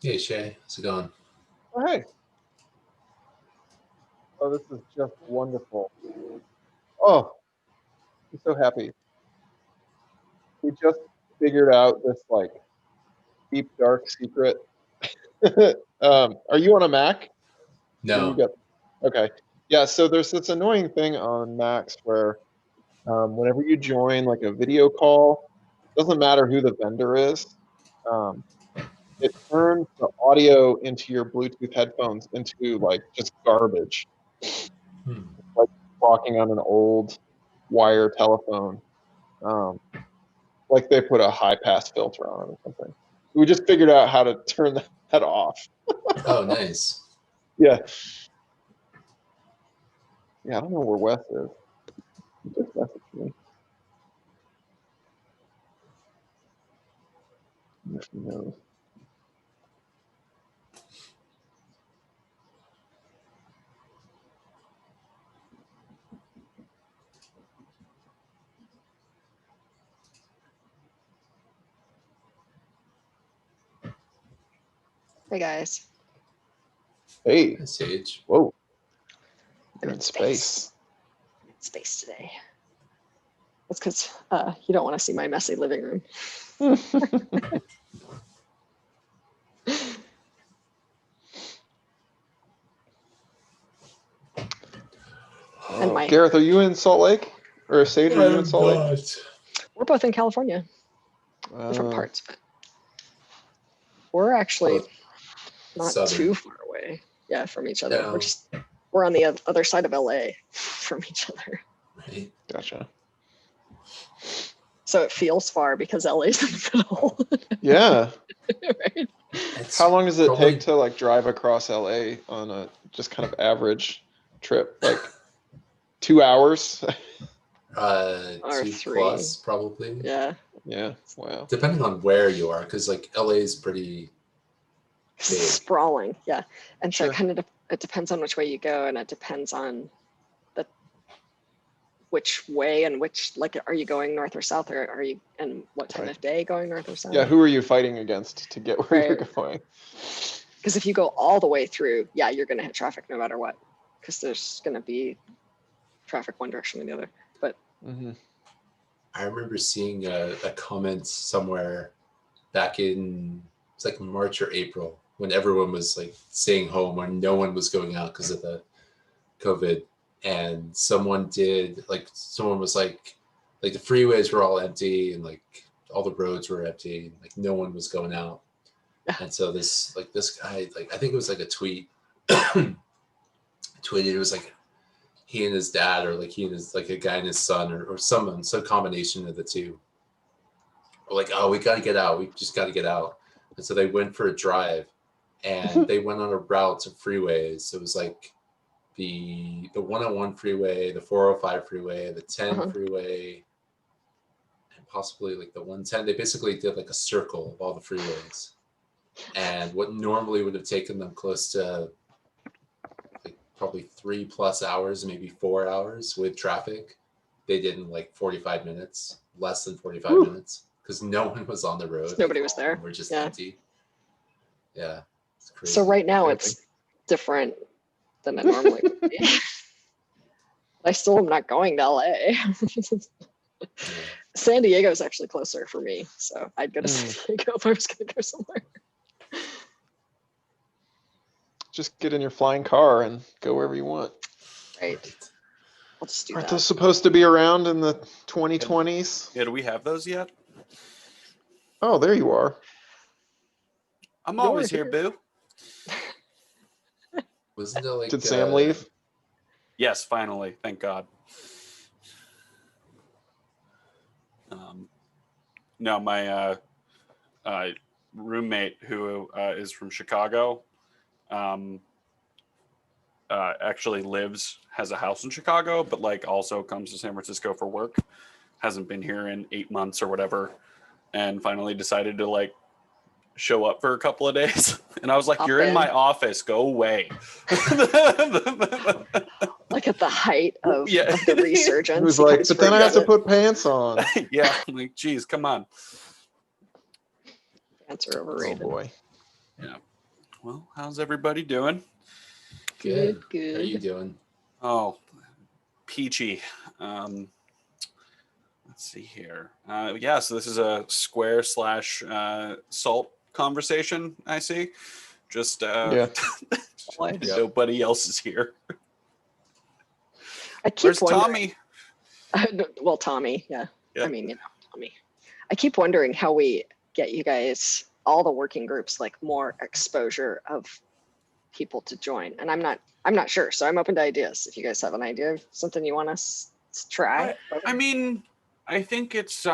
Hey Shay, how's it going? Oh, hey. Oh, this is just wonderful. Oh, I'm so happy. We just figured out this like deep dark secret. Are you on a Mac? Or you No. got okay. Yeah, so there's this annoying thing on Macs where whenever you join like a video call, doesn't matter who the vendor is, um, it turns the audio into your Bluetooth headphones into like just garbage. Hmm. Like talking on an old wire telephone. Um, like they put a high pass filter on it or something. We just figured out how to turn that off. Oh, nice. Yeah. Yeah, I don't know where Wes is. He just messaged me. If he knows. Hey guys. Hey. Hi, Sage. Whoa. I'm You're in space. I'm in space today. That's because you don't want to see my messy living room. And my Gareth, are you in Salt Lake? Or Sage, are you in Salt Lake? we're both in California, different parts, but we're actually not Southern. too far away. Yeah, from each other. No. We're on the other side of LA from each other. Right. Gotcha. So it feels far because LA's in the middle. Yeah. Right? It's How long does it probably, take to like drive across LA on a just kind of average trip? Like 2 hours? Or 2 3. plus probably. Yeah. Yeah. Wow. Depending on where you are, because like LA is pretty big. Sprawling. Yeah. And so Sure. it kind of it depends on which way you go, and it depends on which way and which, like, are you going north or south, or are you, and what time of day going north or south? Yeah, who are you fighting against to get where you're going? Because if you go all the way through, yeah, you're going to hit traffic no matter what, because there's going to be traffic one direction or the other. But I remember seeing a comment somewhere back in, it's like March or April, when everyone was like staying home, when no one was going out because of the COVID. And someone was like the freeways were all empty and like all the roads were empty and like no one was going out. And so this guy, like I think it was like a tweet tweeted, it was like he and his dad, or like he and his, like a guy and his son, or some combination of the two, were like, oh, we got to get out, we just got to get out. And so they went for a drive and they went on a route of freeways. It was like the 101 freeway, the 405 freeway, the 10 freeway, and possibly like the 110. They basically did like a circle of all the freeways. And what normally would have taken them close to like probably 3+ hours, maybe 4 hours with traffic, they did in like 45 minutes, less than 45 minutes, because no one was on the road. Nobody was there. We're just empty. Yeah, it's crazy. So right now it's different than it normally would be. I still am not going to LA. San Diego is actually closer for me, so I'd go to San Diego if I was going to go somewhere. Just get in your flying car and go wherever you want. Right. I'll just do Aren't that. those supposed to be around in the 2020s? Yeah, do we have those yet? Oh, there you are. I'm always here, boo. Wasn't there like Did Sam leave? Yes, finally, thank God. No, my roommate who is from Chicago actually has a house in Chicago, but like also comes to San Francisco for work. Hasn't been here in 8 months or whatever, and finally decided to like show up for a couple of days. And I was like, you're in my office, go away. Like at the height of the resurgence. He was like, but then I have to put pants on. Yeah, I'm like, geez, come on. Pants are overrated. Oh boy. Yeah. Well, how's everybody doing? Good, How are you good. doing? Oh, peachy. Let's see here. Yeah, so this is a square slash salt conversation, I see. Just Yeah. Boy. Yep. nobody else is here. I keep Where's wondering. Tommy? Well, Tommy, yeah. Yeah. I mean, Tommy. I keep wondering how we get you guys, all the working groups, like more exposure of people to join. And I'm not sure. So I'm open to ideas. If you guys have an idea of something you want us to try. I mean, I think it's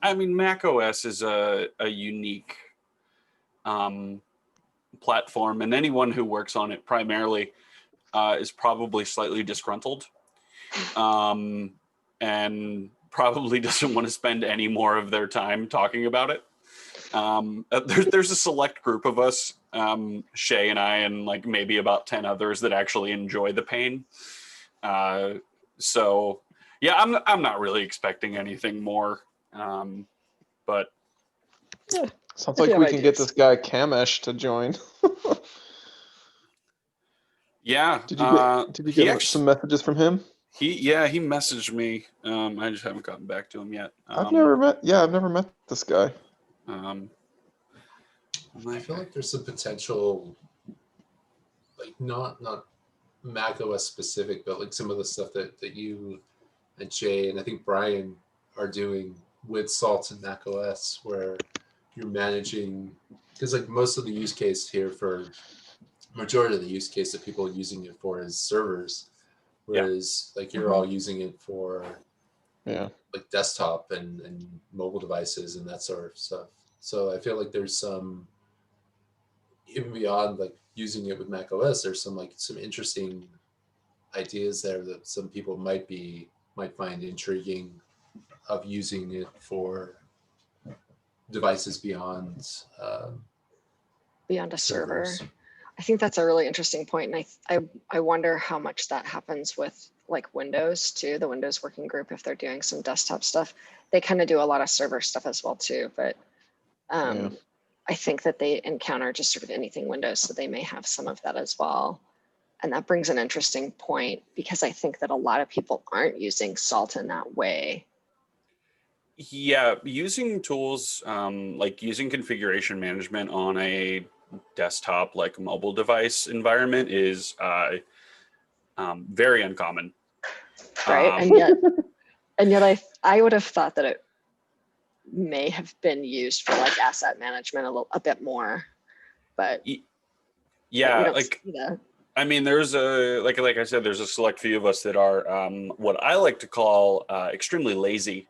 macOS is a unique platform, and anyone who works on it primarily is probably slightly disgruntled, and probably doesn't want to spend any more of their time talking about it. There's a select group of us, Shay and I, and like maybe about 10 others that actually enjoy the pain. So yeah, I'm not really expecting anything more, but Sounds If you like have we can get ideas. this guy Kamesh to join. yeah. Did you he get actually, some messages from him? he messaged me. I just haven't gotten back to him yet. I've never met this guy. I feel like there's some potential, like not Mac OS specific, but like some of the stuff that you and Jay and I think Brian are doing with Salt and Mac OS, where you're managing, because like most of the use case here for majority of the use case that people are using it for is servers, whereas like you're all using it for Yeah. like desktop and mobile devices and that sort of stuff. So I feel like there's some, even beyond like using it with Mac OS, there's some interesting ideas there that some people might find intriguing of using it for devices beyond Beyond a server. servers. I think that's a really interesting point, and I wonder how much that happens with like Windows too, the Windows working group. If they're doing some desktop stuff, they kind of do a lot of server stuff as well too. But Yeah. I think that they encounter just sort of anything Windows, so they may have some of that as well. And that brings an interesting point, because I think that a lot of people aren't using Salt in that way. Yeah, using tools like using configuration management on a desktop, like mobile device environment, is very uncommon. Right. And yet I would have thought that it may have been used for like asset management a bit more, but yeah, we don't like see that. I mean, there's a like I said, there's a select few of us that are what I like to call extremely lazy,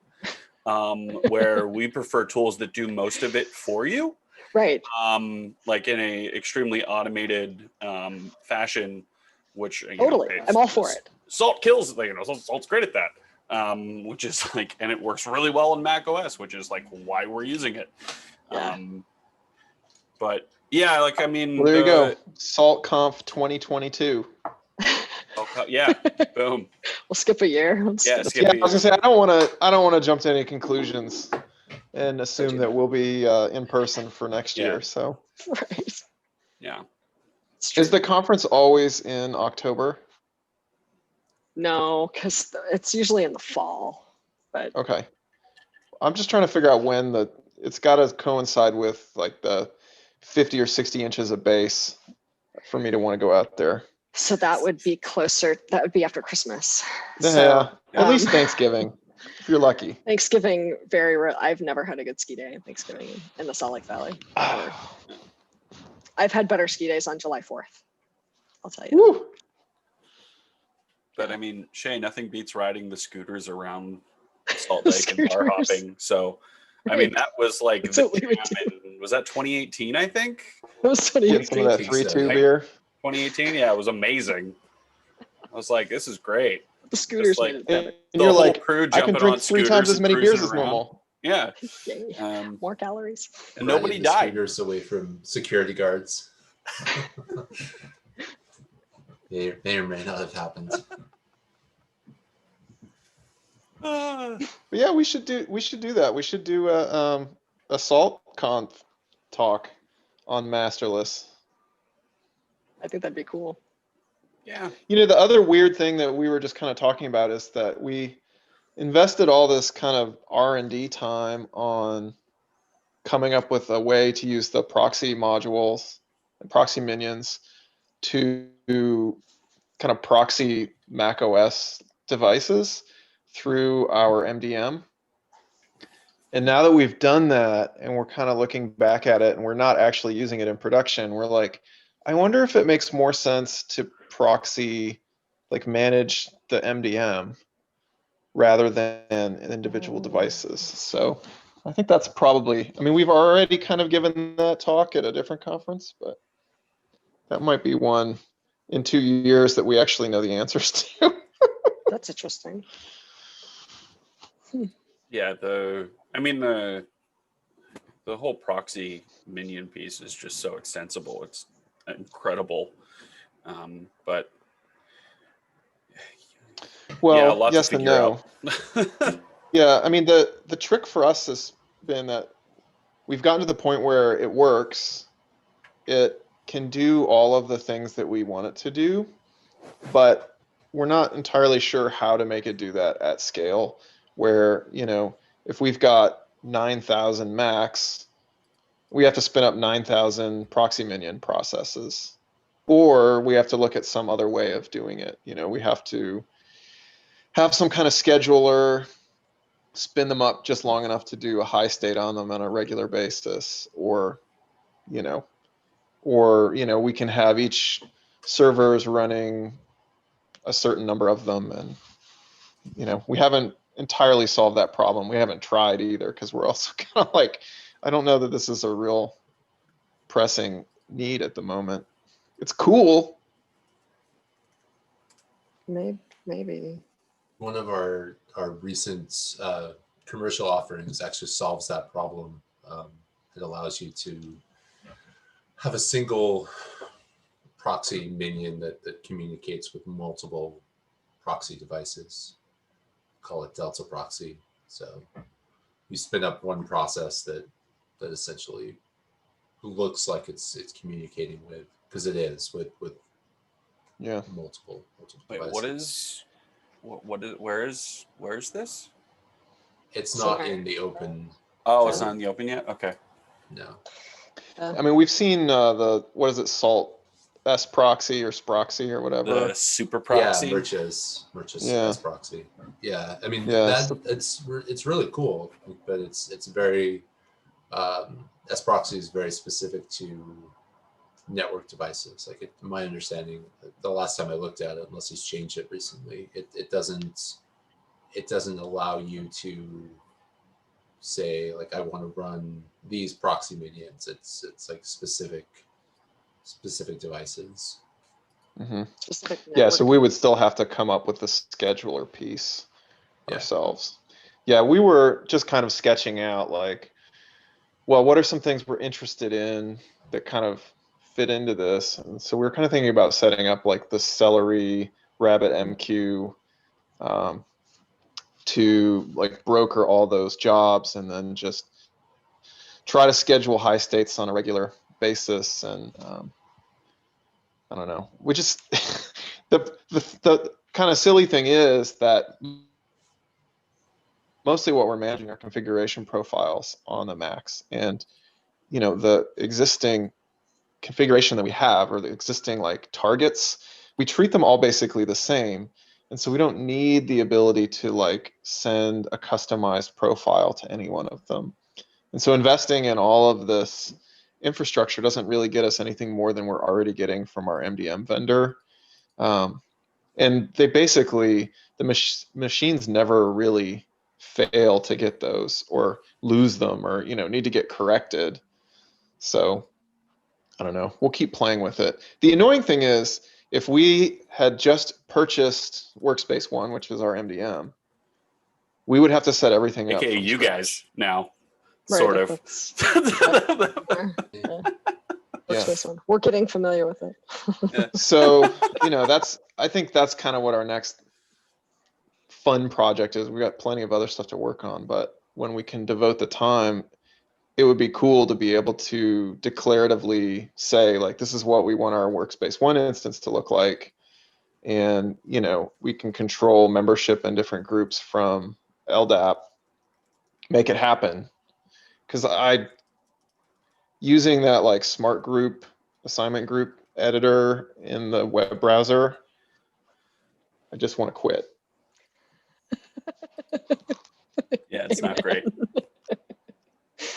where we prefer tools that do most of it for you, Right. like in a extremely automated fashion, which Totally. I'm all for it. Salt kills, Salt's great at that, which is like, and it works really well in Mac OS, which is like why we're using it. Yeah. But yeah, like I mean, Well, there you go. SaltConf 2022. Yeah, boom. We'll skip a year. Yeah, skip Yeah, a I was gonna say I don't want to jump to any conclusions and assume that we'll be in person for next Yeah. year. So Right. Yeah. is the conference always in October? No, because it's usually in the fall. But Okay. I'm just trying to figure out when it's got to coincide with like the 50 or 60 inches of base for me to want to go out there. so that would be closer. That would be after Christmas. Yeah, So, at least Thanksgiving, if you're lucky. Thanksgiving, I've never had a good ski day on Thanksgiving in the Salt Lake Valley. Ever. I've had better ski days on July 4th. I'll tell you. Woo. But I mean, Shay, nothing beats riding the scooters around Salt Lake and bar hopping. So, I mean, that was like That's the what we would jam was that 2018? I think It was funny. Get some of that 3-2 beer. 2018. Yeah, it was amazing. I was like, this is great. The scooters like- made it better. And The you're whole like, crew I can jumping drink on 3 times scooters as and many beers cruising as around. normal. Yeah. Yay. More calories. And nobody Riding the died. scooters away from security guards. may or may not have happened. But yeah, we should do that. We should do a SaltConf talk. on masterless. I think that'd be cool. Yeah. You know, the other weird thing that we were just kind of talking about is that we invested all this kind of R&D time on coming up with a way to use the proxy modules and proxy minions to kind of proxy macOS devices through our MDM. And now that we've done that and we're kind of looking back at it and we're not actually using it in production, we're like, I wonder if it makes more sense to proxy, like manage the MDM rather than individual devices. So I think that's probably, I mean, we've already kind of given that talk at a different conference, but that might be one in 2 years that we actually know the answers to. That's interesting. Yeah, the whole proxy minion piece is just so extensible. It's incredible. But Well, yeah, a lot to yes and figure no. out. Yeah, I mean, the trick for us has been that we've gotten to the point where it works. It can do all of the things that we want it to do, but we're not entirely sure how to make it do that at scale, where, you know, if we've got 9,000 Macs, we have to spin up 9,000 proxy minion processes, or we have to look at some other way of doing it. You know, we have to have some kind of scheduler, spin them up just long enough to do a high state on them on a regular basis, you know, we can have each servers running a certain number of them. And, you know, we haven't entirely solved that problem. We haven't tried either, because we're also kind of like, I don't know that this is a real pressing need at the moment. It's cool. Maybe. One of our recent commercial offerings actually solves that problem. It allows you to have a single proxy minion that communicates with multiple proxy devices. Call it Delta Proxy. So you spin up one process that essentially looks like it's communicating with, because it is with Yeah. multiple Wait, devices. where is this? It's So- not in the open. Oh, it's not in the open yet? Okay. No. I mean, we've seen what is it, Salt S proxy or Sproxy or whatever. The super proxy. Yeah, Murch's Yeah. S proxy. Yeah, I mean Yeah, that it's really cool, but it's very S proxy is very specific to network devices. Like my understanding, the last time I looked at it, unless he's changed it recently, it doesn't allow you to say like I want to run these proxy minions. It's like specific devices. Mm-hmm. Specific Yeah, so network. we would still have to come up with the scheduler piece Yeah. ourselves. Yeah, we were just kind of sketching out like, well, what are some things we're interested in that kind of fit into this? And so we were kind of thinking about setting up like the Celery Rabbit MQ to like broker all those jobs and then just try to schedule high states on a regular basis. And I don't know, we just the kind of silly thing is that mostly what we're managing are configuration profiles on the Macs, and you know, the existing configuration that we have, or the existing like targets, we treat them all basically the same. And so we don't need the ability to like send a customized profile to any one of them. And so investing in all of this infrastructure doesn't really get us anything more than we're already getting from our MDM vendor. And they basically, the machines never really fail to get those or lose them, or, you know, need to get corrected. So I don't know, we'll keep playing with it. The annoying thing is, if we had just purchased Workspace ONE, which is our MDM, we would have to set everything up. AKA from you scratch. guys now. Right, Sort of. Workspace ONE. We're getting familiar with it. So, you know, I think that's kind of what our next fun project is. We got plenty of other stuff to work on, but when we can devote the time, it would be cool to be able to declaratively say, like, this is what we want our workspace one instance to look like. And, you know, we can control membership in different groups from LDAP, make it happen. Because using that like smart group, assignment group editor in the web browser, I just want to quit. Yeah, it's not Amen. great.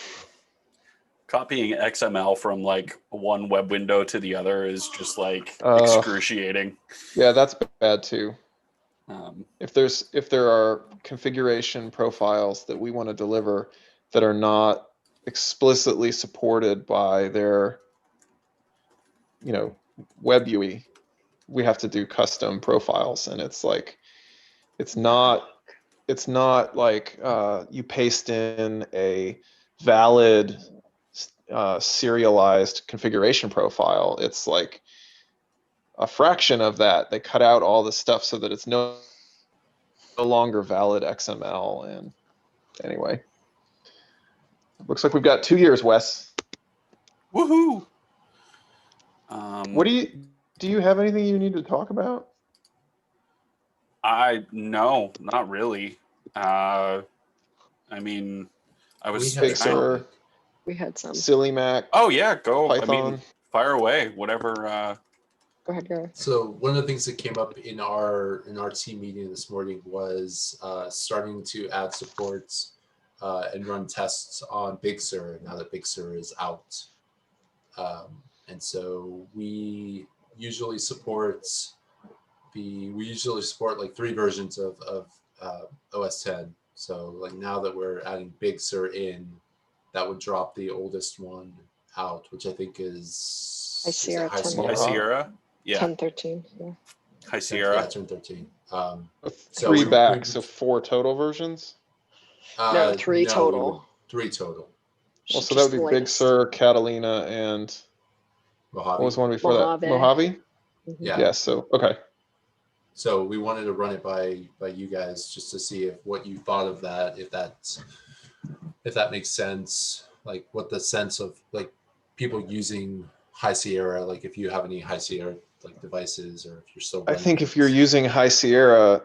Copying XML from like one web window to the other is just like excruciating. Yeah, that's bad too. Um, If there are configuration profiles that we want to deliver that are not explicitly supported by their, you know, web UI, we have to do custom profiles, and it's like it's not like you paste in a valid serialized configuration profile. It's like a fraction of that. They cut out all the stuff so that it's no longer valid XML. And anyway, looks like we've got 2 years, Wes. woohoo! What do you have anything you need to talk about? No, not really. I mean, I was We had a Big trying. Sur, We had some. Silly Mac, Oh yeah, go. I Python. mean, fire away. Whatever. Go ahead, Gary. So one of the things that came up in our team meeting this morning was starting to add supports and run tests on Big Sur now that Big Sur is out. And so we usually support like 3 versions of OS 10. So like now that we're adding Big Sur in, that would drop the oldest one out, which I think is High Sierra High 10. Sierra. High Sierra. Yeah. 1013. Yeah. High Sierra. Yeah, 1013. So 3 we- back, we- so 4 total versions. No, 3 total. 3 total. Well, Just so that would the be Big latest. Sur, Catalina, and Mojave. what was one before Mojave. that? Mojave? Mhm. Yeah. Yeah, so, okay. So we wanted to run it by you guys just to see what you thought of that, if that makes sense, like what the sense of like people using High Sierra, like if you have any High Sierra like devices, or if you're still I running think it. if you're using High Sierra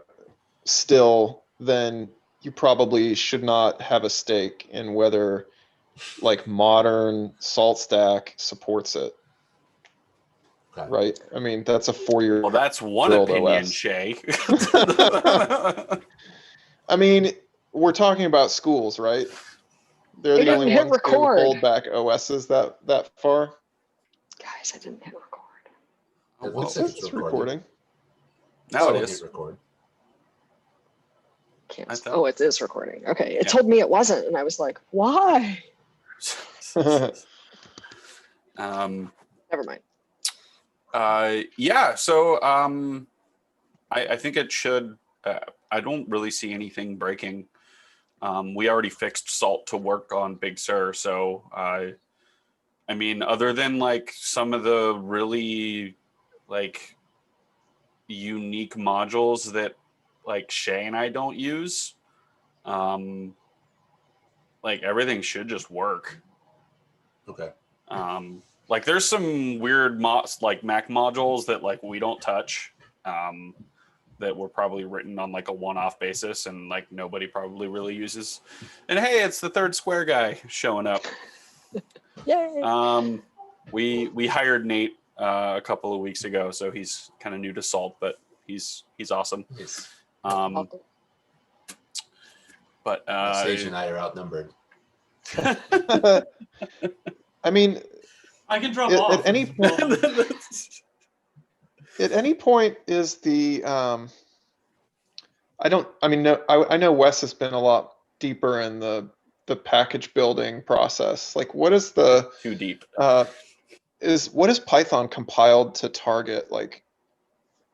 still, then you probably should not have a stake in whether like modern salt stack supports it, Okay. right? I mean, that's a 4-year Well, that's one World opinion, OS. Shay. I mean, we're talking about schools, right? They're I the only didn't hit ones who record. hold back OSs that far. Guys, I didn't hit record. Oh, It whoa. looks like It's recording. Now Someone it hit is. record. Can't. I thought- Oh, it is recording. Okay. It Yeah. told me it wasn't, and I was like, why? Never mind. Yeah. So I think it should. I don't really see anything breaking. We already fixed Salt to work on Big Sur, so I mean, other than like some of the really like unique modules that like Shay and I don't use, like everything should just work. Okay. Like there's some weird like Mac modules that like we don't touch, that were probably written on like a one-off basis and like nobody probably really uses. And hey, it's the third square guy showing up. Yay. We hired Nate a couple of weeks ago, so he's kind of new to Salt, but he's awesome. Yes. Welcome. But Sage and I are outnumbered. I mean, I can drop At- off. at any at any point is the I know Wes has been a lot deeper in the package building process. Like, what is the too deep. what is Python compiled to target? Like,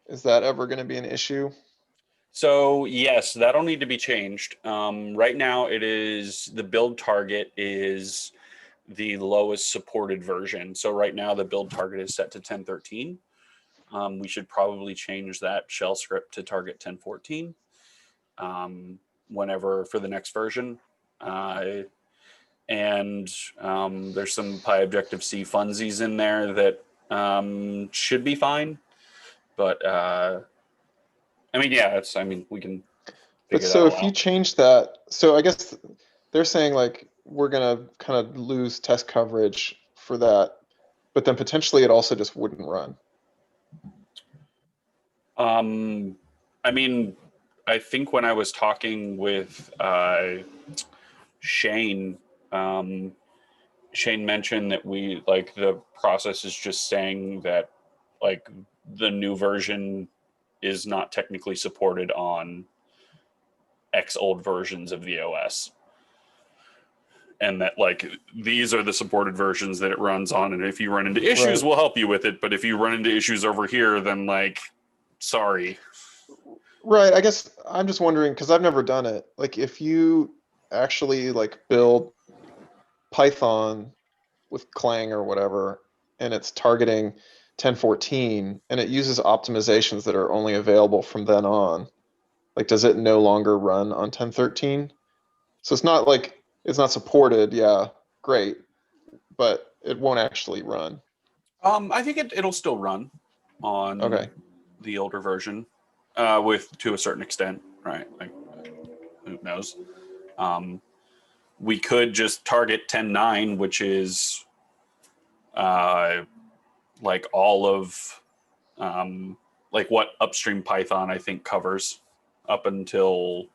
is that ever going to be an issue? So yes, that'll need to be changed. Right now, it is the build target is the lowest supported version. So right now, the build target is set to 10.13. We should probably change that shell script to target 10.14 whenever for the next version. and there's some PyObjective-C funsies in there that should be fine. But I mean, yeah, we can But figure that so all if you out. change that, so I guess they're saying like we're gonna kind of lose test coverage for that, but then potentially it also just wouldn't run. I mean, I think when I was talking with Shane, Shane mentioned that we like the process is just saying that like the new version is not technically supported on X old versions of the OS. And that like these are the supported versions that it runs on, and if you run into issues, Right. we'll help you with it. But if you run into issues over here, then like, sorry. Right, I guess I'm just wondering, because I've never done it, like if you actually like build Python with Clang or whatever, and it's targeting 1014, and it uses optimizations that are only available from then on, like does it no longer run on 1013? So it's not like it's not supported, yeah, great, but it won't actually run. I think it'll still run on Okay, the older version, with to a certain extent, right? Like, who knows? We could just target 10.9, which is like all of like what upstream Python I think covers up until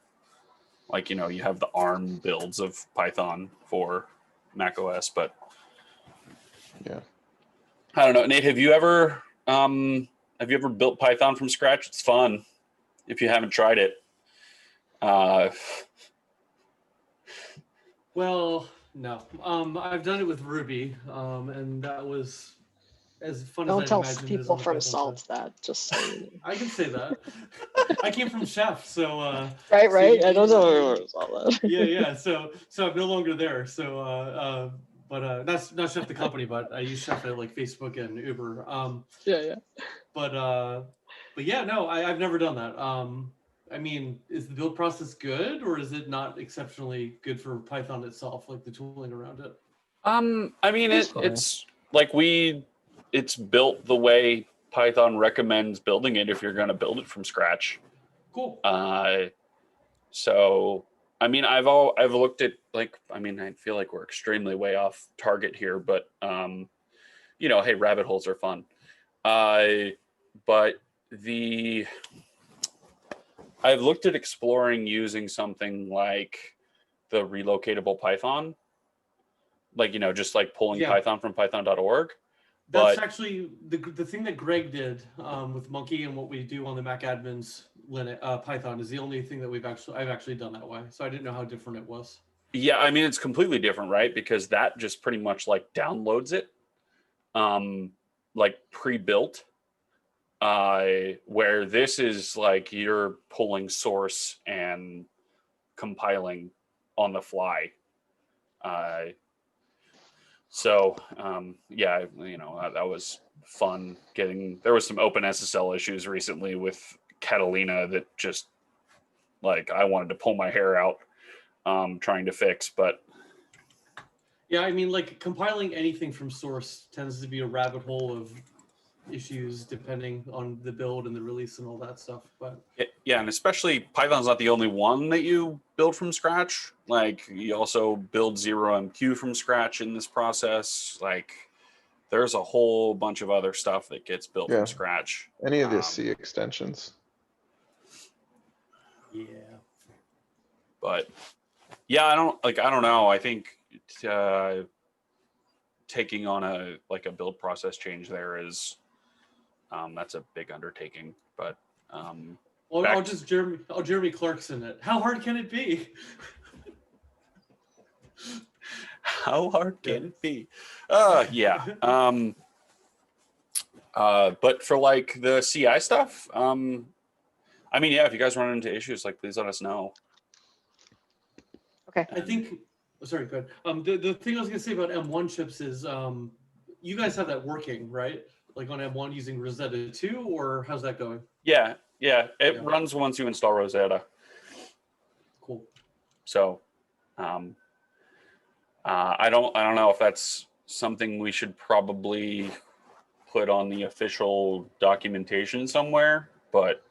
like you have the ARM builds of Python for macOS, but yeah. I don't know. Nate, have you ever built Python from scratch? It's fun if you haven't tried it. Uh, Well, no. I've done it with Ruby, and that was as fun as Don't I'd tell imagined as people on the from Python Salt side. that, just so you know. I can say that. I came from Chef, so Right, so right. I don't tell everyone from Salt that. yeah, yeah. So I'm no longer there. So but not Chef the company, but I use Chef at like Facebook and Uber. Yeah, yeah. But yeah, no, I've never done that. I mean, is the build process good, or is it not exceptionally good for Python itself, like the tooling around it? I mean, It's fine. it's like it's built the way Python recommends building it if you're going to build it from scratch. Cool. So I mean, I've looked at like I mean, I feel like we're extremely way off target here, but hey, rabbit holes are fun. But I've looked at exploring using something like the relocatable Python, like just like pulling Yeah. Python from python.org. That's But actually the thing that Greg did with Monkey, and what we do on the Mac admins Python is the only thing that I've actually done that way. So I didn't know how different it was. yeah, I mean, it's completely different, right? Because that just pretty much like downloads it, like pre-built. Where this is like you're pulling source and compiling on the fly. So yeah, that was fun getting. There was some OpenSSL issues recently with Catalina that just like I wanted to pull my hair out trying to fix, but Yeah, I mean, like compiling anything from source tends to be a rabbit hole of issues depending on the build and the release and all that stuff. But yeah, and especially Python's not the only one that you build from scratch. Like you also build 0MQ from scratch in this process. Like there's a whole bunch of other stuff that gets built Yeah. from scratch. Any of the C extensions. yeah, But yeah, I don't know. I think taking on a build process change there is that's a big undertaking. But well, I'll Jeremy Clarkson it. How hard can it be? how hard can Yeah. it be? Yeah. But for like the CI stuff, I mean, yeah, if you guys run into issues, like please let us know. Okay. I think. Oh, sorry, go ahead. The thing I was gonna say about M1 chips is you guys have that working, right? Like on M1 using Rosetta 2, or how's that going? Yeah, it Yeah. runs once you install Rosetta. Cool. So, I don't know if that's something we should probably put on the official documentation somewhere, but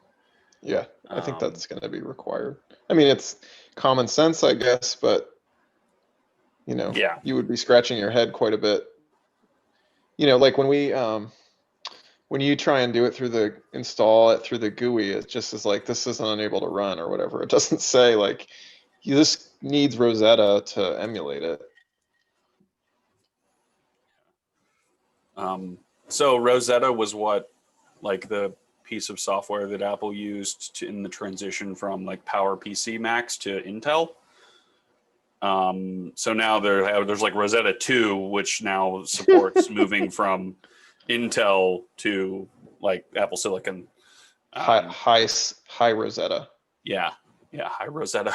Yeah, I think Um, that's going to be required. I mean, it's common sense, I guess, but yeah, you would be scratching your head quite a bit. Like when you try and do it through the install it through the GUI, it just is like this isn't unable to run or whatever. It doesn't say like this needs Rosetta to emulate it. so Rosetta was what, like the piece of software that Apple used in the transition from like PowerPC Macs to Intel. So now there's like Rosetta 2, which now supports moving from Intel to like Apple Silicon. High Rosetta. Yeah, high Rosetta,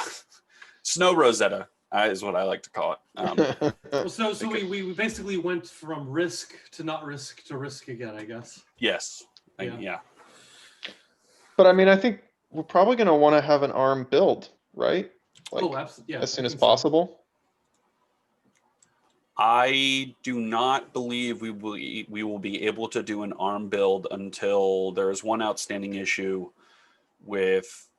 Snow Rosetta is what I like to call it. Well, so we basically went from risk to not risk to risk again, I guess. Yes, Yeah. yeah. But I mean, I think we're probably going to want to have an ARM build, right? Like Oh, absolutely. Yeah, as soon I as think so. possible. I do not believe we will be able to do an ARM build until there is one outstanding issue with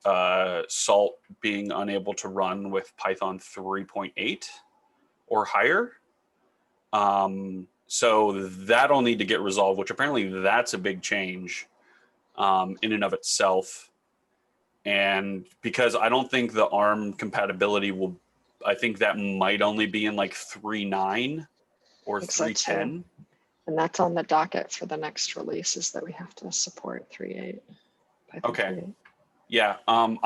Salt being unable to run with Python 3.8 or higher. So that'll need to get resolved, which apparently that's a big change in and of itself. And because I don't think the ARM compatibility will, I think that might only be in like 3.9 or Think so, too. 3.10. And that's on the docket for the next release, is that we have to support 3.8. Python Okay. 3.8. Yeah, I'm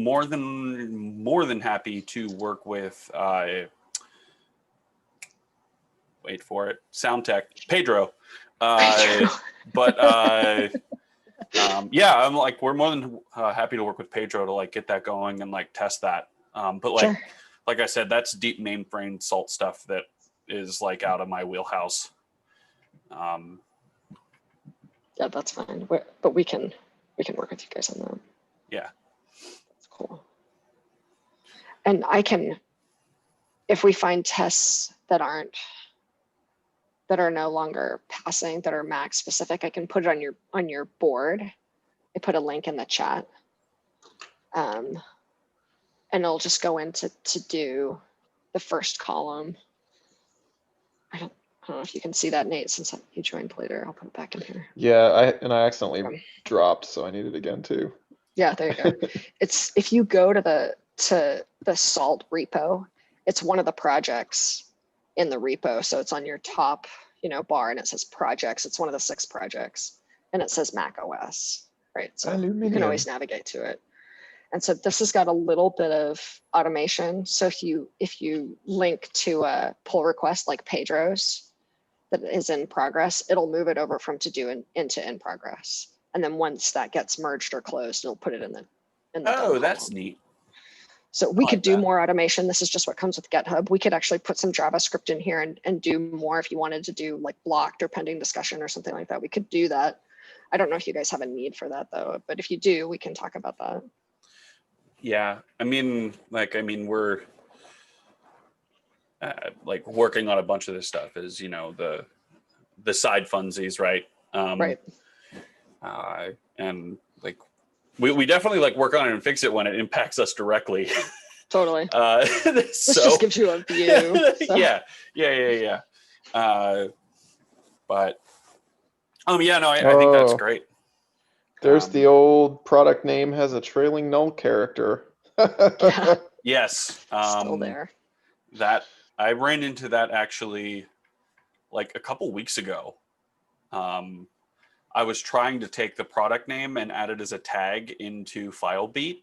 more than happy to work with wait for it, SoundTech, Pedro. But yeah, I'm like, we're more than happy to work with Pedro to like get that going and like test that. But like, Sure. like I said, that's deep mainframe Salt stuff that is like out of my wheelhouse. Yeah, that's fine. But we can work with you guys on that. Yeah. That's cool. And I can, if we find tests that are no longer passing, that are Mac specific, I can put it on your board. I put a link in the chat. And it'll just go in to do the first column. I don't know if you can see that, Nate, since you joined later. I'll put it back in here. Yeah, I accidentally dropped, so I need it again too. Yeah, there you go. It's, if you go to the Salt repo, it's one of the projects in the repo. So it's on your top, bar, and it says projects. It's one of the 6 projects, and it says macOS, right? So you can always navigate to it. And so this has got a little bit of automation. So if you link to a pull request like Pedro's that is in progress, it'll move it over from to do into in progress. And then once that gets merged or closed, it'll put it in the Oh, that's neat. So we I could like do that. more automation. This is just what comes with GitHub. We could actually put some JavaScript in here and do more if you wanted to do like blocked or pending discussion or something like that. We could do that. I don't know if you guys have a need for that though, but if you do, we can talk about that. Yeah, I mean, we're like working on a bunch of this stuff is, the side funsies, right? Right. And like, we definitely like work on it and fix it when it impacts us directly. Totally. This just gives you a view. So. Yeah. But yeah, no, I think that's great. There's the old product name has a trailing null character. Yeah. Yes. Still there. That I ran into that actually like a couple weeks ago. I was trying to take the product name and add it as a tag into FileBeat,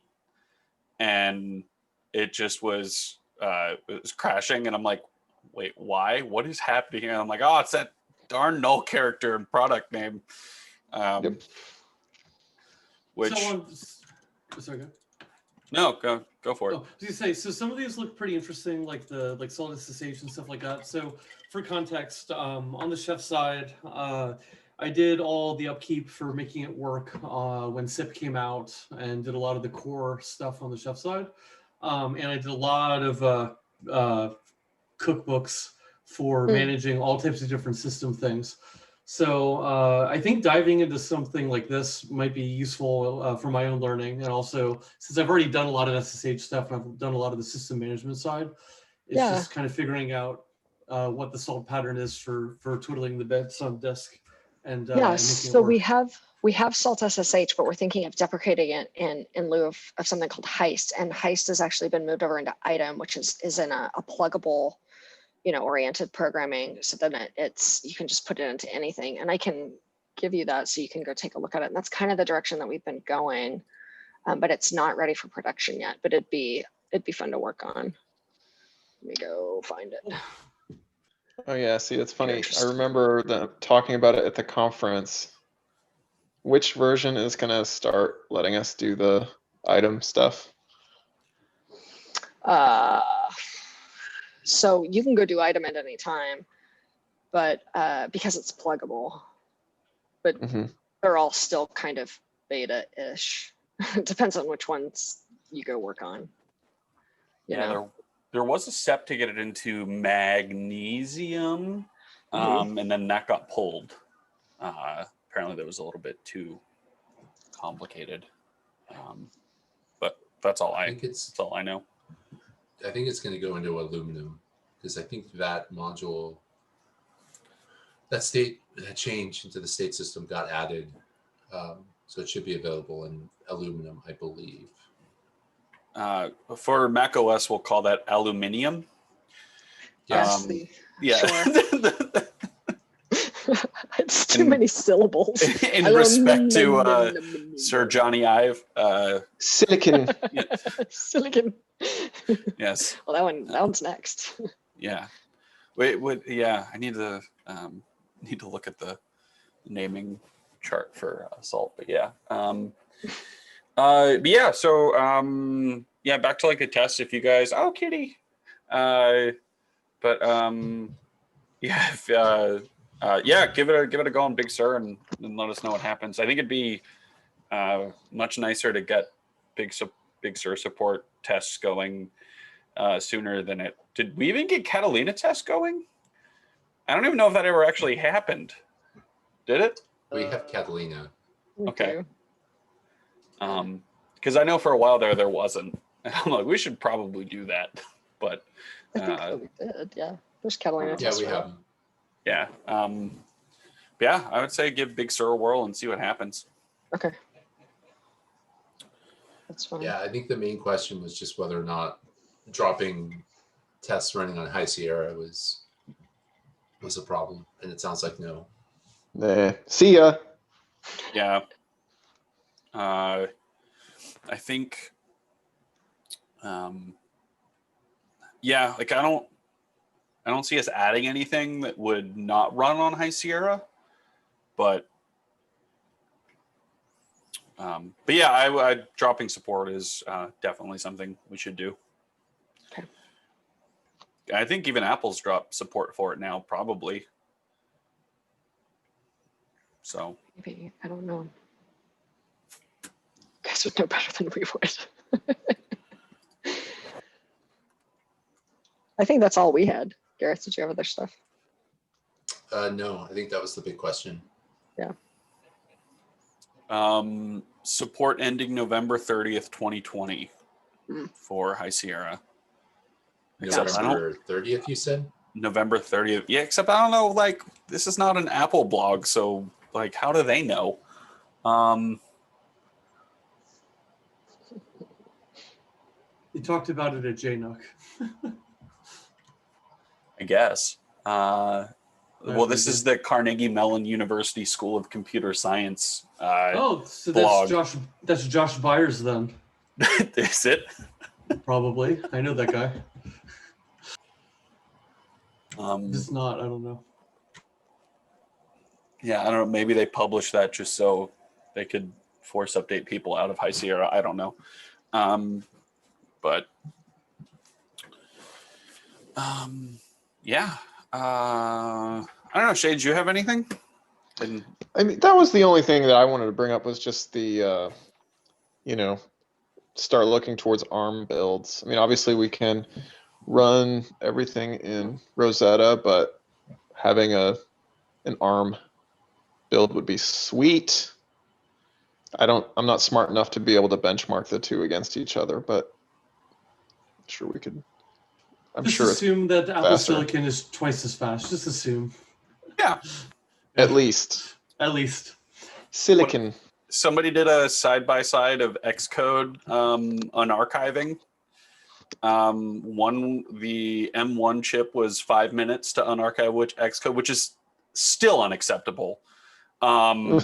and it just was crashing, and I'm like, wait, why? What is happening here? And I'm like, oh, it's that darn null character and product name. Yep. Which sorry, go. No, go for it. Oh, I was gonna say, so some of these look pretty interesting, like the solid SSH and stuff like that. So for context, on the chef side, I did all the upkeep for making it work when SIP came out, and did a lot of the core stuff on the chef side. And I did a lot of cookbooks for Hmm. managing all types of different system things. So I think diving into something like this might be useful for my own learning. And also, since I've already done a lot of SSH stuff, and I've done a lot of the system management side, it's Yeah. just kind of figuring out what the salt pattern is for twiddling the bits on disk and Yeah, making so it work. we have Salt SSH, but we're thinking of deprecating it in lieu of something called Heist. And Heist has actually been moved over into Item, which is in a pluggable, oriented programming. So then it's you can just put it into anything, and I can give you that so you can go take a look at it. And that's kind of the direction that we've been going, but it's not ready for production yet. But it'd be fun to work on. Let me go find it. Oh yeah, see, it's funny. I Interesting. remember them talking about it at the conference. Which version is gonna start letting us do the item stuff? So you can go do Item at any time, but because it's pluggable, but Mhm. they're all still kind of beta-ish. It depends on which ones you go work on. You know? There was a step to get it into magnesium, Mhm. and then that got pulled. Apparently, that was a little bit too complicated. But that's all I think it's that's all I know. I think it's going to go into aluminum because I think that module, that change into the state system got added, so it should be available in aluminum, I believe. For macOS, we'll call that aluminium. Yes. Yeah. Sure. It's too many syllables. In respect to Sir Johnny Ive. Silicon. Silicon. Yes. Well, that one's next. Yeah. Wait. Yeah. I need to look at the naming chart for salt. But yeah. But yeah. So yeah. Back to like a test. If you guys. Oh, kitty. But yeah. If, yeah. Give it a go on Big Sur and let us know what happens. I think it'd be much nicer to get Big Sur support tests going sooner than it. Did we even get Catalina tests going? I don't even know if that ever actually happened. Did it? We have Catalina. Okay. Because I know for a while there wasn't. I'm like, we should probably do that. But I think that we did. Yeah. There's Catalina. Yeah, we have them. Yeah. Yeah, I would say give Big Sur a whirl and see what happens. Okay. That's fine. Yeah, I think the main question was just whether or not dropping tests running on High Sierra was a problem, and it sounds like no. Nah. See ya. Yeah. I think. Yeah, like I don't see us adding anything that would not run on High Sierra, but yeah, I dropping support is definitely something we should do. Okay. I think even Apple's dropped support for it now, probably. So Maybe, I don't know. You guys would know better than we would. I think that's all we had. Gareth, did you have other stuff? No, I think that was the big question. Yeah. Support ending November 30th, 2020 for High Sierra. Except November 30th, you said? November 30th. Yeah, except I don't know, like, this is not an Apple blog, so, like, how do they know? You talked about it at JNUC. I guess. Well, this is the Carnegie Mellon University School of Computer Science oh, so blog. That's Josh Byers then. Is it? Probably. I know that guy. It's not, I don't know. Yeah, I don't know. Maybe they published that just so they could force update people out of High Sierra. I don't know. But yeah. I don't know, Shade, do you have anything? I mean, that was the only thing that I wanted to bring up was just the, start looking towards ARM builds. I mean, obviously we can run everything in Rosetta, but having an ARM build would be sweet. I'm not smart enough to be able to benchmark the two against each other, but I'm sure we could. I'm Just sure it's assume that Apple faster. Silicon is twice as fast. Just assume. Yeah. At least At least. silicon. Somebody did a side-by-side of Xcode unarchiving. The M1 chip was 5 minutes to unarchive Xcode, which is still unacceptable. And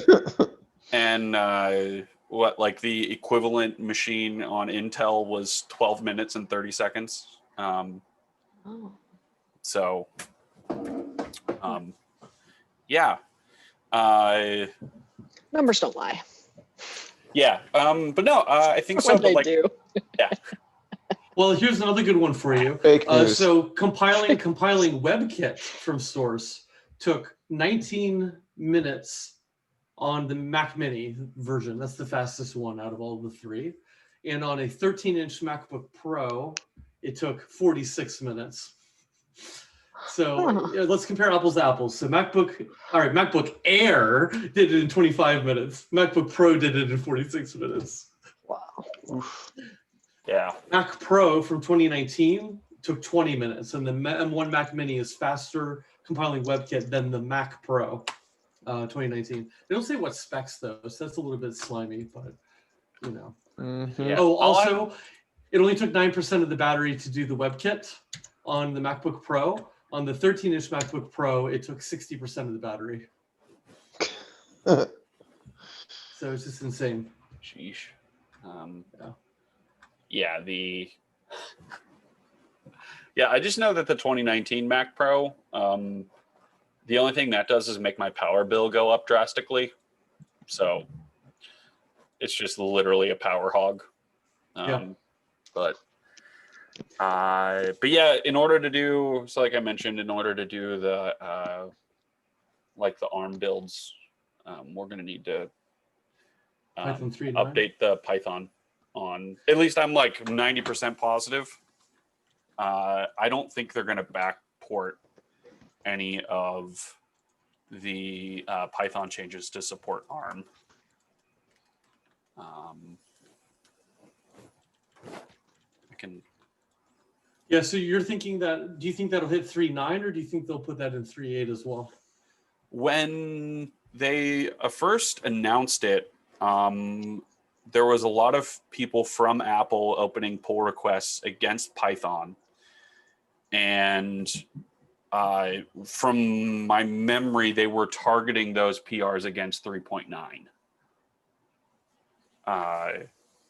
like the equivalent machine on Intel was 12 minutes and 30 seconds. So, yeah. Numbers don't lie. Yeah. But no, I think so. What But they like, do. yeah. Well, here's another good one for you. Fake news. So compiling WebKit from source took 19 minutes on the Mac Mini version. That's the fastest one out of all of the three. And on a 13-inch MacBook Pro, it took 46 minutes. So let's compare apples to apples. So MacBook Air did it in 25 minutes. MacBook Pro did it in 46 minutes. Wow. Oof. Yeah. Mac Pro from 2019 took 20 minutes, and the M1 Mac Mini is faster compiling WebKit than the Mac Pro 2019. They don't say what specs though, so that's a little bit slimy, but you know. Mm-hmm. Yeah. Oh, also, it only took 9% of the battery to do the WebKit on the MacBook Pro. On the 13-inch MacBook Pro, it took 60% of the battery. So it's just insane. Sheesh. I just know that the 2019 Mac Pro, the only thing that does is make my power bill go up drastically. So it's just literally a power hog. But yeah, in order to do, so like I mentioned, in order to do the like the ARM builds, we're going to need to Python 3 update the Python on, at least I'm like 90% positive. I don't think they're going to backport any of the Python changes to support ARM. I can. Yeah, so you're thinking that, do you think that'll hit 3.9 or do you think they'll put that in 3.8 as well? When they first announced it, there was a lot of people from Apple opening pull requests against Python. And from my memory, they were targeting those PRs against 3.9.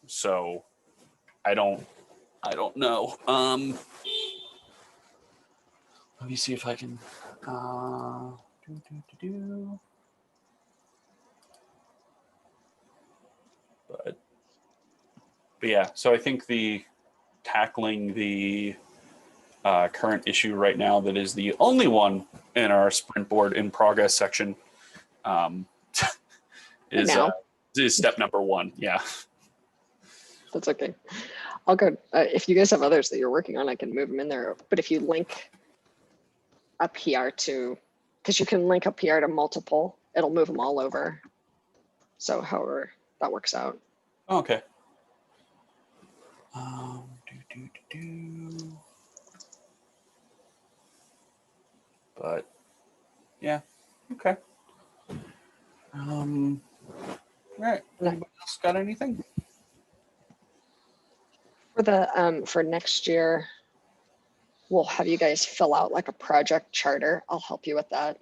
So I don't know. Let me see if I can. But yeah, so I think tackling the current issue right now that is the only one in our sprint board in progress section is step number one. Yeah. That's okay. I'll go. If you guys have others that you're working on, I can move them in there. But if you link a PR to, because you can link a PR to multiple, it'll move them all over. So however that works out. Okay. But yeah, okay. All right. Anybody else got anything? For the for next year, we'll have you guys fill out like a project charter. I'll help you with that.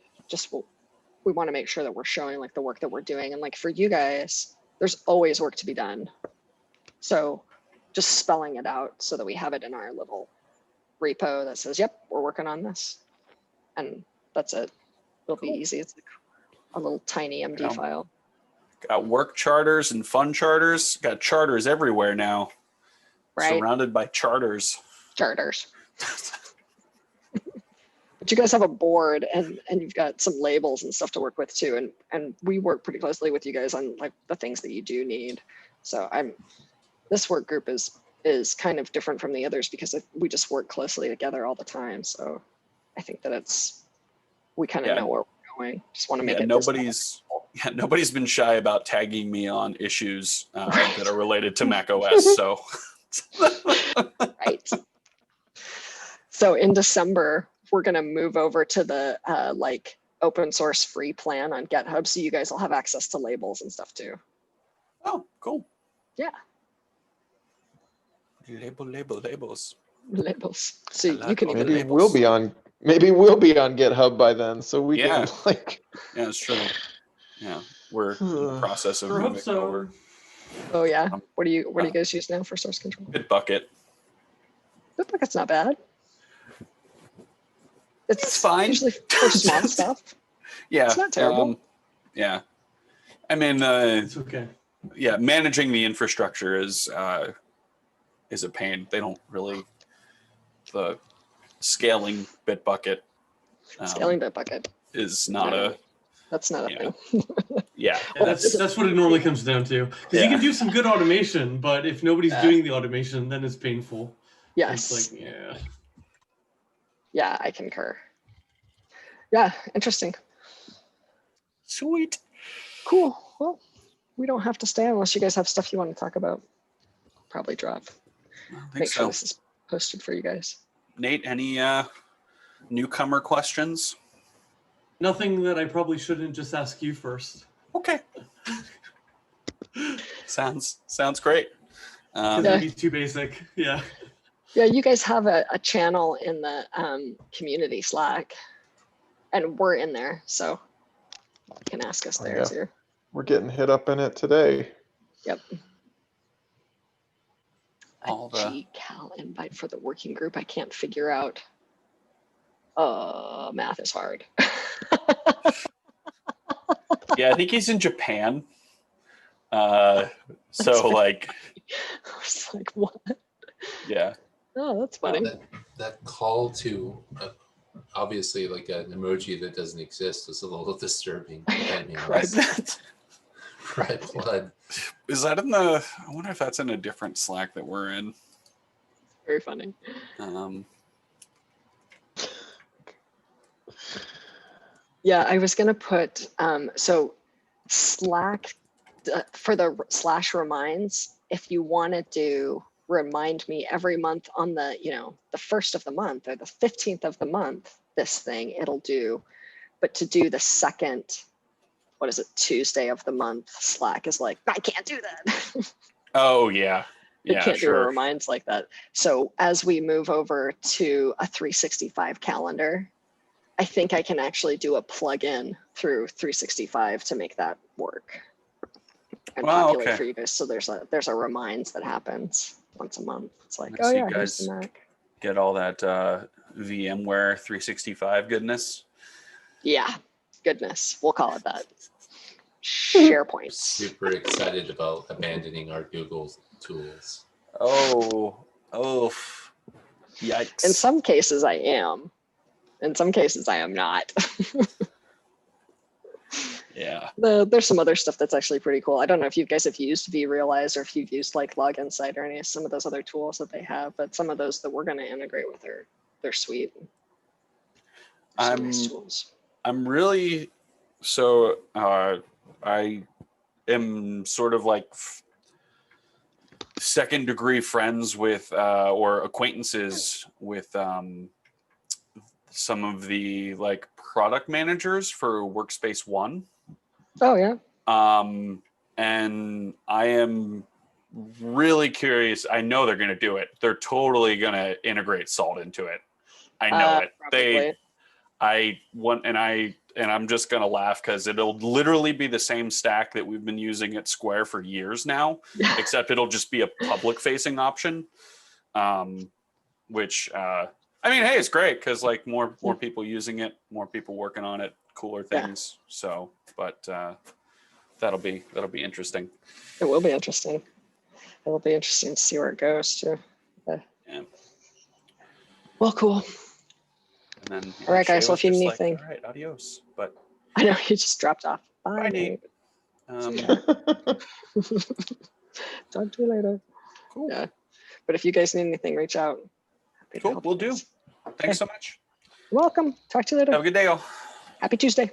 We want to make sure that we're showing like the work that we're doing, and like for you guys, there's always work to be done. So just spelling it out so that we have it in our little repo that says, yep, we're working on this. And that's it. It'll be easy. It's like a little tiny MD file. Got work charters and fun charters. Got charters everywhere now. Right. Surrounded by charters. Charters. But you guys have a board and you've got some labels and stuff to work with too. And we work pretty closely with you guys on like the things that you do need. So this work group is is kind of different from the others because we just work closely together all the time. So I think that we kind of Yeah. know where we're going. Just want to make Yeah, it. nobody's been shy about tagging me on issues that are related to macOS. So Right. So in December, we're going to move over to the like open source free plan on GitHub. So you guys will have access to labels and stuff too. oh, cool. Yeah. Labels. Labels. So I you like can all even the Maybe labels. we'll be on GitHub by then, so we Yeah. can like. Yeah, it's true. Yeah, we're in the process of Sure hope moving so. over. Oh yeah. Um, What do you guys use now for source control? Bitbucket. Bitbucket's not bad. It's fine. Usually for small stuff. Yeah. It's not terrible. Yeah. I mean, It's okay. yeah, managing the infrastructure is a pain. They don't really the scaling Bitbucket Scaling Bitbucket. is not No, that's not a yeah. thing. Yeah. Yeah, that's what it normally comes down to. Because you Yeah. can do some good automation, but if nobody's Yeah. doing the automation, then it's painful. Yes. It's like, yeah. Yeah, I concur. Yeah, interesting. Sweet. Cool. Well, we don't have to stay unless you guys have stuff you want to talk about. Probably drop. I think Make sure so. this is posted for you guys. Nate, any newcomer questions? Nothing that I probably shouldn't just ask you first. Okay. Sounds great. Because it'd be too basic. Yeah. Yeah, you guys have a channel in the community Slack, and we're in there, so you can ask us Oh, there yeah. too. We're getting hit up in it today. Yep. All A the GCal invite for the working group. I can't figure out. Math is hard. yeah, I think he's in Japan. So like, I was like, what? yeah. Oh, that's funny. That call to obviously like an emoji that doesn't exist was a little disturbing. I mean, red blood. Is that in the? I wonder if that's in a different Slack that we're in. Very funny. Yeah, I was gonna put so Slack for the /reminds. If you wanted to remind me every month on the the 1st of the month or the 15th of the month, this thing it'll do. But to do the second, what is it, Tuesday of the month, Slack is like, I can't do that. Oh yeah. It Yeah, can't do sure. reminds like that. So as we move over to a 365 calendar, I think I can actually do a plugin through 365 to make that work and populate okay. for you guys. So there's a reminds that happens once a month. It's like, Let's oh see, yeah, here's guys. the Mac. Get all that VMware 365 goodness. Yeah, goodness, we'll call it that. SharePoint. Super excited about abandoning our Google tools. Oh, yikes. In some cases, I am. In some cases, I am not. Yeah. There's some other stuff that's actually pretty cool. I don't know if you guys have used vRealize or if you've used like Login Site or any of some of those other tools that they have, but some of those that we're going to integrate with they're sweet. Some nice tools. I'm really so I am sort of like second degree friends with or acquaintances with some of the like product managers for Workspace ONE. Oh yeah. And I am really curious. I know they're going to do it. They're totally going to integrate Salt into it. I know it. Probably. I'm just going to laugh because it'll literally be the same stack that we've been using at Square for years now, except it'll just be a public facing option. Which, I mean, hey, it's great because like more people using it, more people working on it, cooler things. Yeah. So, but that'll be interesting. It will be interesting. It will be interesting to see where it goes too. Yeah. Well, cool. And then, all right, guys. Well, if you need anything, all right, adios. But I know you just dropped off. Bye, Nate. Talk to you later. Cool. Yeah. But if you guys need anything, reach out. Happy to Cool, help we'll you do. guys. Thanks so much. You're welcome. Talk to you later. Have a good day, all. Happy Tuesday.